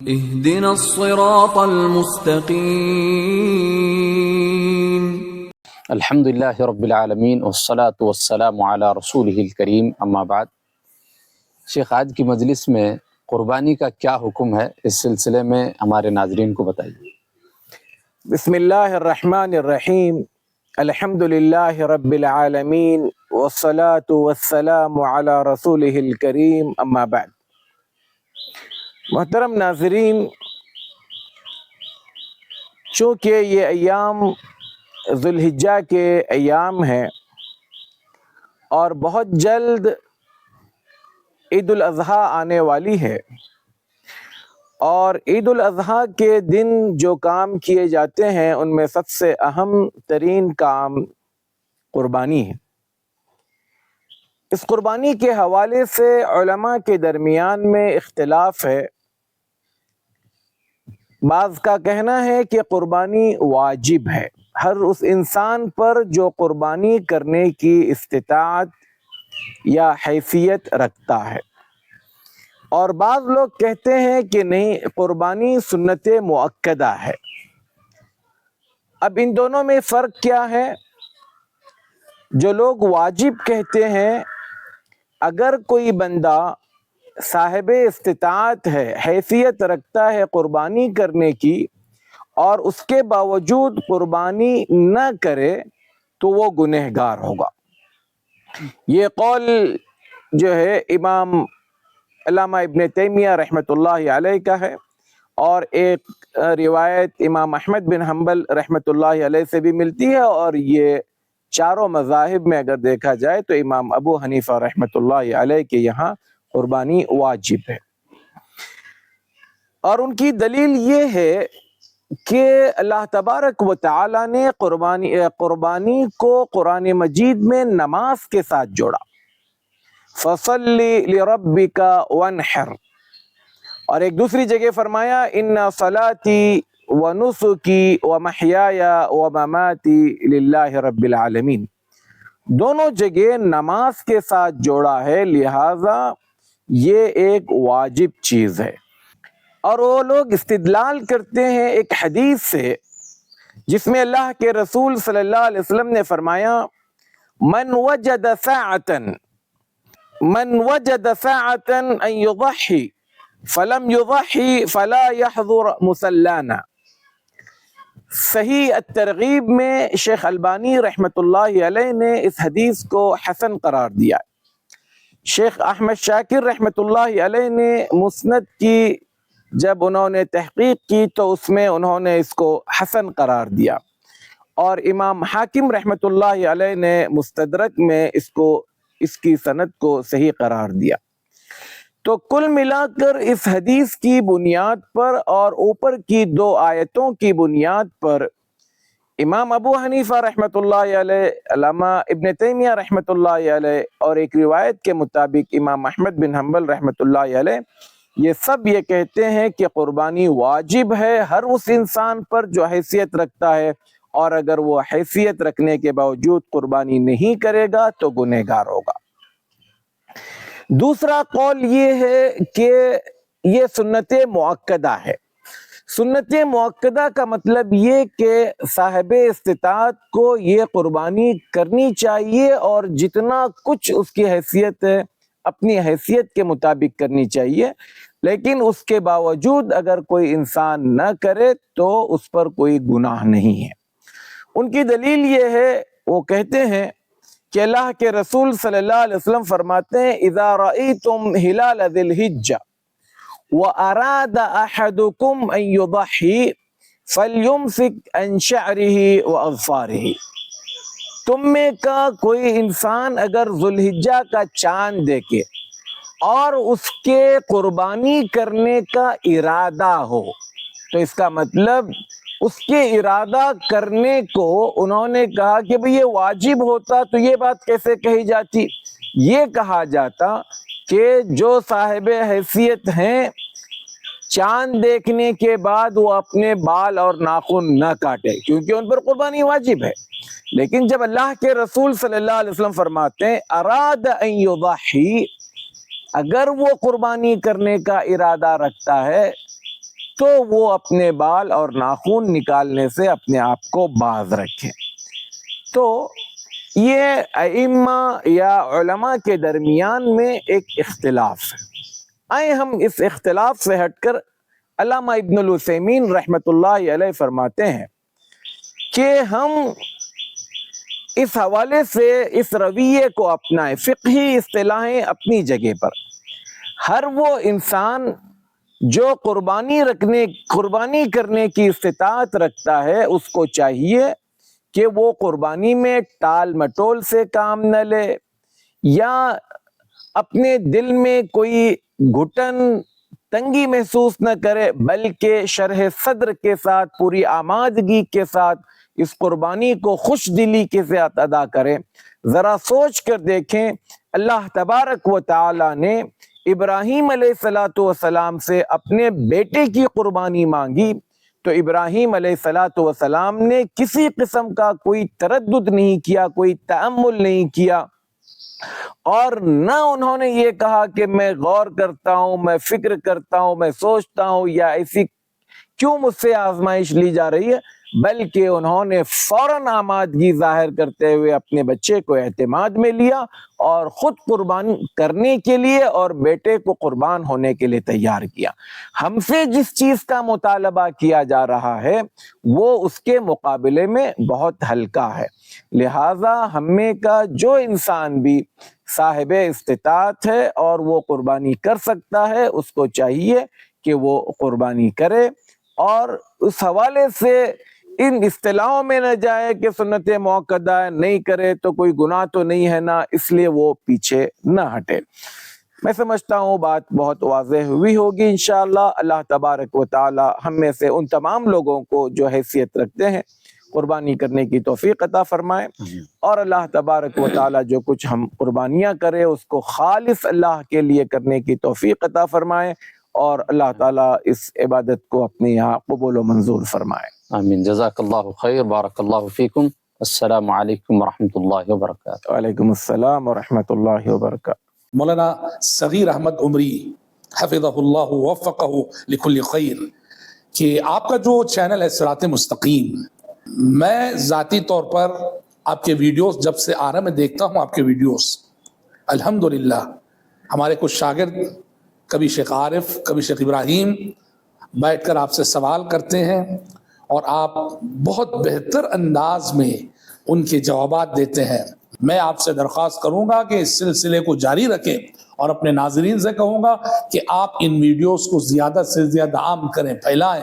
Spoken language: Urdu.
اهدنا الصراط المستقیم۔ الحمدللہ رب العالمین والصلاة والسلام علی رسولہ الکریم، اما بعد۔ شیخ، آج کی مجلس میں قربانی کا کیا حکم ہے، اس سلسلے میں ہمارے ناظرین کو بتائیے۔ بسم اللہ الرحمن الرحیم، الحمدللہ رب العالمین والصلاة والسلام علی رسولہ الکریم، اما بعد۔ محترم ناظرین، چونکہ یہ ایام ذو الحجہ کے ایام ہیں اور بہت جلد عید الاضحیٰ آنے والی ہے، اور عید الاضحیٰ کے دن جو کام کیے جاتے ہیں ان میں سب سے اہم ترین کام قربانی ہے۔ اس قربانی کے حوالے سے علماء کے درمیان میں اختلاف ہے۔ بعض کا کہنا ہے کہ قربانی واجب ہے، ہر اس انسان پر جو قربانی کرنے کی استطاعت یا حیثیت رکھتا ہے، اور بعض لوگ کہتے ہیں کہ نہیں، قربانی سنت مؤکدہ ہے۔ اب ان دونوں میں فرق کیا ہے؟ جو لوگ واجب کہتے ہیں، اگر کوئی بندہ صاحب استطاعت ہے، حیثیت رکھتا ہے قربانی کرنے کی، اور اس کے باوجود قربانی نہ کرے تو وہ گنہگار ہوگا۔ یہ قول جو ہے امام علامہ ابن تیمیہ رحمۃ اللہ علیہ کا ہے، اور ایک روایت امام احمد بن حنبل رحمۃ اللہ علیہ سے بھی ملتی ہے، اور یہ چاروں مذاہب میں اگر دیکھا جائے تو امام ابو حنیفہ رحمۃ اللہ علیہ کے یہاں قربانی واجب ہے۔ اور ان کی دلیل یہ ہے کہ اللہ تبارک و تعالی نے قربانی کو قرآن مجید میں نماز کے ساتھ جوڑا، فَصَلِّ لِرَبِّكَ وَانْحَرْ، اور ایک دوسری جگہ فرمایا إِنَّ صَلَاتِي وَنُسُكِي وَمَحْيَايَ وَمَمَاتِي لِلَّهِ رَبِّ الْعَالَمِينَ، دونوں جگہ نماز کے ساتھ جوڑا ہے، لہذا یہ ایک واجب چیز ہے۔ اور وہ لوگ استدلال کرتے ہیں ایک حدیث سے، جس میں اللہ کے رسول صلی اللہ علیہ وسلم نے فرمایا، من وجد ساعة ان يضحي فلم يضحي فلا يحضر مصلانا۔ صحیح الترغیب میں شیخ البانی رحمۃ اللہ علیہ نے اس حدیث کو حسن قرار دیا۔ شیخ احمد شاکر رحمۃ اللہ علیہ نے مسند کی جب انہوں نے تحقیق کی تو اس میں انہوں نے اس کو حسن قرار دیا، اور امام حاکم رحمۃ اللہ علیہ نے مستدرک میں اس کی سند کو صحیح قرار دیا۔ تو کل ملا کر اس حدیث کی بنیاد پر اور اوپر کی دو آیتوں کی بنیاد پر امام ابو حنیفہ رحمۃ اللہ علیہ، علامہ ابن تیمیہ رحمۃ اللہ علیہ، اور ایک روایت کے مطابق امام احمد بن حنبل رحمۃ اللہ علیہ، یہ سب یہ کہتے ہیں کہ قربانی واجب ہے ہر اس انسان پر جو حیثیت رکھتا ہے، اور اگر وہ حیثیت رکھنے کے باوجود قربانی نہیں کرے گا تو گنہگار ہوگا۔ دوسرا قول یہ ہے کہ یہ سنت مؤکدہ ہے۔ سنت مؤکدہ کا مطلب یہ کہ صاحب استطاعت کو یہ قربانی کرنی چاہیے، اور جتنا کچھ اس کی حیثیت ہے اپنی حیثیت کے مطابق کرنی چاہیے، لیکن اس کے باوجود اگر کوئی انسان نہ کرے تو اس پر کوئی گناہ نہیں ہے۔ ان کی دلیل یہ ہے، وہ کہتے ہیں کہ اللہ کے رسول صلی اللہ علیہ وسلم فرماتے ہیں، اذا رأیتم ہلال ذی الحجہ واراد احدکم ان یضحی فلیمسک عن شعرہ واظفارہ، تم میں کا کوئی انسان اگر ذو الحجہ کا چاند دیکھے اور اس کے قربانی کرنے کا ارادہ ہو، تو اس کا مطلب اس کے ارادہ کرنے کو انہوں نے کہا کہ بھئی یہ واجب ہوتا تو یہ بات کیسے کہی جاتی؟ یہ کہا جاتا کہ جو صاحب حیثیت ہیں، چاند دیکھنے کے بعد وہ اپنے بال اور ناخن نہ کاٹے، کیونکہ ان پر قربانی واجب ہے۔ لیکن جب اللہ کے رسول صلی اللہ علیہ وسلم فرماتے ہیں اراد ان یضحی، اگر وہ قربانی کرنے کا ارادہ رکھتا ہے تو وہ اپنے بال اور ناخن نکالنے سے اپنے آپ کو باز رکھیں۔ تو یہ ائمہ یا علماء کے درمیان میں ایک اختلاف ہے۔ آئیں ہم اس اختلاف سے ہٹ کر علامہ ابن العثیمین رحمۃ اللہ علیہ فرماتے ہیں کہ ہم اس حوالے سے اس رویے کو اپنائیں۔ فقہی اصطلاحیں اپنی جگہ پر، ہر وہ انسان جو قربانی کرنے کی استطاعت رکھتا ہے اس کو چاہیے کہ وہ قربانی میں ٹال مٹول سے کام نہ لے یا اپنے دل میں کوئی گھٹن تنگی محسوس نہ کرے، بلکہ شرح صدر کے ساتھ پوری آمادگی کے ساتھ اس قربانی کو خوش دلی کے ساتھ ادا کرے۔ ذرا سوچ کر دیکھیں، اللہ تبارک و تعالی نے ابراہیم علیہ السلام سے اپنے بیٹے کی قربانی مانگی تو ابراہیم علیہ السلام نے کسی قسم کا کوئی تردد نہیں کیا، کوئی تأمل نہیں کیا، اور نہ انہوں نے یہ کہا کہ میں غور کرتا ہوں، میں فکر کرتا ہوں، میں سوچتا ہوں یا ایسی کیوں مجھ سے آزمائش لی جا رہی ہے، بلکہ انہوں نے فوراً آمادگی ظاہر کرتے ہوئے اپنے بچے کو اعتماد میں لیا اور خود قربان کرنے کے لیے اور بیٹے کو قربان ہونے کے لیے تیار کیا۔ ہم سے جس چیز کا مطالبہ کیا جا رہا ہے وہ اس کے مقابلے میں بہت ہلکا ہے، لہذا ہم میں کا جو انسان بھی صاحب استطاعت ہے اور وہ قربانی کر سکتا ہے اس کو چاہیے کہ وہ قربانی کرے، اور اس حوالے سے ان اصطلاحوں میں نہ جائے کہ سنت موقدہ نہیں کرے تو کوئی گناہ تو نہیں ہے نا، اس لیے وہ پیچھے نہ ہٹے۔ میں سمجھتا ہوں بات بہت واضح ہوئی ہوگی انشاءاللہ۔ اللہ تبارک و تعالی ہم میں سے ان تمام لوگوں کو جو حیثیت رکھتے ہیں قربانی کرنے کی توفیق عطا فرمائے، اور اللہ تبارک و تعالی جو کچھ ہم قربانیاں کرے اس کو خالص اللہ کے لیے کرنے کی توفیق عطا فرمائے، اور اللہ تعالیٰ اس عبادت کو اپنے یہاں قبول و منظور فرمائے۔ آمین۔ جزاک اللہ خیر، بارک اللہ فیکم۔ السلام علیکم ورحمۃ اللہ وبرکاتہ۔ وعلیکم السلام ورحمۃ اللہ وبرکاتہ۔ مولانا صغیر احمد عمری حفظہ اللہ وفقہ لکل خیر، کہ آپ کا جو چینل ہے صراط مستقیم، میں ذاتی طور پر آپ کے ویڈیوز جب سے آ رہا میں دیکھتا ہوں آپ کے ویڈیوز، الحمدللہ ہمارے کچھ شاگرد کبھی شیخ عارف کبھی شیخ ابراہیم بیٹھ کر آپ سے سوال کرتے ہیں اور آپ بہت بہتر انداز میں ان کے جوابات دیتے ہیں۔ میں آپ سے درخواست کروں گا کہ اس سلسلے کو جاری رکھیں، اور اپنے ناظرین سے کہوں گا کہ آپ ان ویڈیوز کو زیادہ سے زیادہ عام کریں، پھیلائیں۔